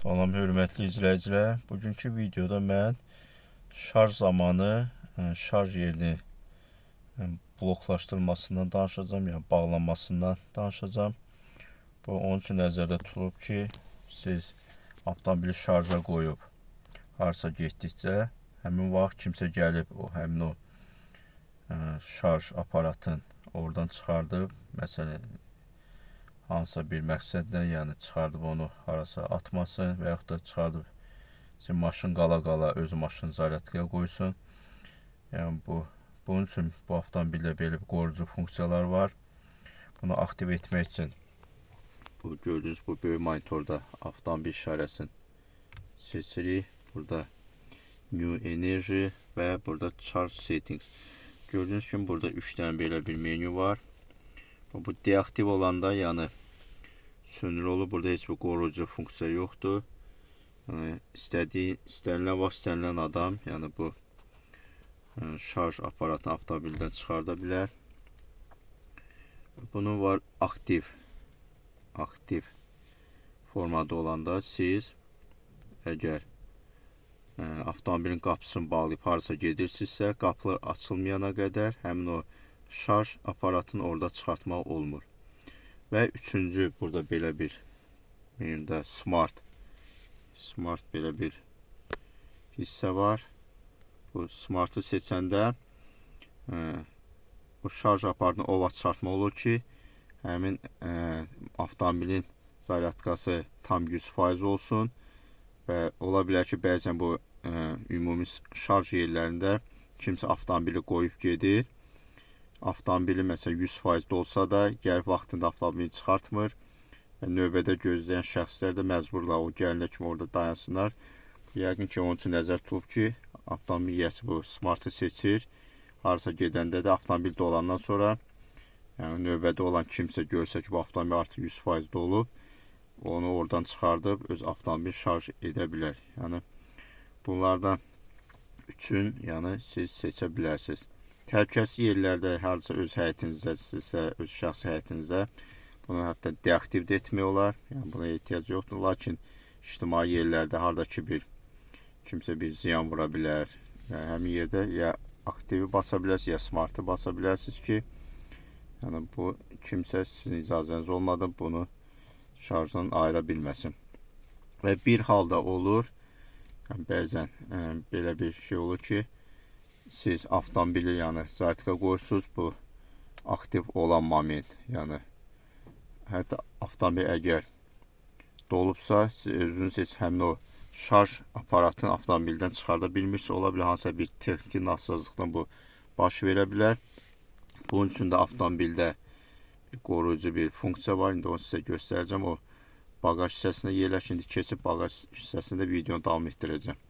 Salam hörmətli izləyicilər. Bugünkü videoda mən şarj zamanı şarj yerini bloklaşdırmasından danışacağım, yəni bağlanmasından danışacağım. Bu onun üçün nəzərdə tutulub ki, siz avtomobili şarja qoyub harasa getdikcə həmin vaxt kimsə gəlib həmin o şarj aparatın oradan çıxardıb, məsələn hansısa bir məqsədlə, yəni çıxardıb onu harasa atmasın və yaxud da çıxardıb sizin maşın qala-qala öz maşını zaryadkaya qoysun. Yəni bunun üçün bu avtomobildə belə bir qoruyucu funksiyalar var. Bunu aktiv etmək üçün bu gördüyünüz bu böyük monitorda avtomobil işarəsini seçirik. Burada New Energy və burada Charge Settings. Gördüyünüz kimi burada 3 dənə belə bir menü var. Bu deaktiv olanda, yəni sönür olur. Burada heç bir qoruyucu funksiya yoxdur. Yəni, istənilən vaxt, istənilən adam, yəni bu şarj aparatını avtomobildən çıxarda bilər. Bunun var aktiv formada olanda siz əgər avtomobilin qapısını bağlayıb harasa gedirsinizsə, qapılar açılmayana qədər həmin o şarj aparatını orada çıxartmaq olmur. Və üçüncü, burada belə bir menüdə Smart belə bir hissə var. Bu Smart'ı seçəndə bu şarj aparatını o vaxt çıxartmaq olur ki, həmin avtomobilin zaryadkası tam 100% olsun və ola bilər ki, bəzən bu ümumi şarj yerlərində kimsə avtomobili qoyub gedir. Avtomobili məsələn 100% olsa da gəlib vaxtında avtomobili çıxartmır və növbədə gözləyən şəxslər də məcburlar o gəlinə kimi orada dayansınlar. Yəqin ki, onun üçün nəzər tutulub ki, avtomobil yiyəsi bu Smart'ı seçir. Harasa gedəndə də avtomobil dolandan sonra, yəni növbədə olan kimsə görsə ki, bu avtomobil artıq 100% dolub, onu oradan çıxardıb öz avtomobili şarj edə bilər. Yəni bunlardan üçün, yəni siz seçə bilərsiniz. Təhlükəsiz yerlərdə, harasa öz həyətinizdəsə, öz şəxsi həyətinizdə bunu hətta deaktiv də etmək olar. Yəni buna ehtiyac yoxdur. Lakin ictimai yerlərdə hardakı kimsə bir ziyan vura bilər. Yəni həmin yerdə ya aktivi basa bilərsiniz, ya Smart'ı basa bilərsiniz ki, yəni bu kimsə sizin icazəniz olmadan bunu şarjdan ayıra bilməsin. Və bir halda olur, yəni bəzən belə bir şey olur ki, siz avtomobili yəni zaryadkaya qoyursunuz, bu aktiv olan moment, yəni hətta avtomobil əgər dolubsa, siz özünüz heç həmin o şarj aparatını avtomobildən çıxarda bilmirsiniz. Ola bilər hansısa bir texniki nasazlıqdan bu baş verə bilər. Bunun üçün də avtomobildə bir qoruyucu bir funksiya var. İndi onu sizə göstərəcəm. O bagaj hissəsində yerləşir. İndi keçib bagaj hissəsində videonu davam etdirəcəm.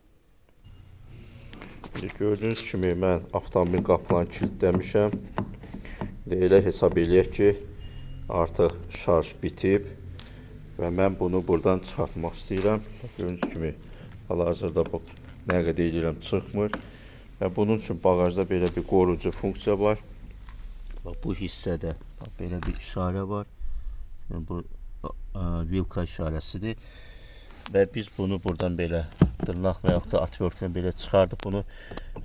Gördüyünüz kimi mən avtomobil qapılarını kilitləmişəm. Elə hesab eləyək ki, artıq şarj bitib və mən bunu buradan çıxartmaq istəyirəm. Gördüyünüz kimi hal-hazırda nə qədər edirəm çıxmır və bunun üçün bagajda belə bir qoruyucu funksiya var. Bu hissədə belə bir işarə var. Bu vilka işarəsidir və biz bunu buradan belə dırnaq və yaxud da atverkdən belə çıxardıb bunu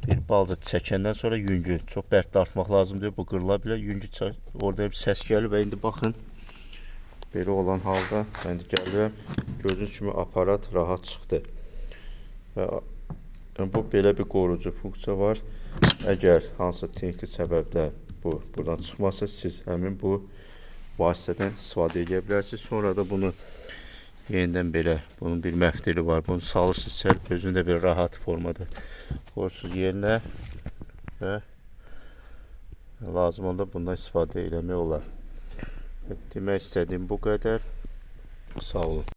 bir balaca çəkəndən sonra yüngü çox bərk dartmaq lazımdır. Bu qırıla bilər. Yüngü orada bir səs gəlir və indi baxın, belə olan halda mən də gəlirəm. Gördüyünüz kimi aparat rahat çıxdı. Və bu belə bir qoruyucu funksiya var. Əgər hansısa texniki səbəbdən bu buradan çıxmasa, siz həmin bu vasitədən istifadə edə bilərsiniz. Sonra da bunu yenidən belə, bunun bir məfdili var. Bunu salırsınız içəri, özünü də bir rahat formada qoyursunuz yerinə və lazım olanda bundan istifadə eləmək olar. Demək istədiyim bu qədər. Sağ olun.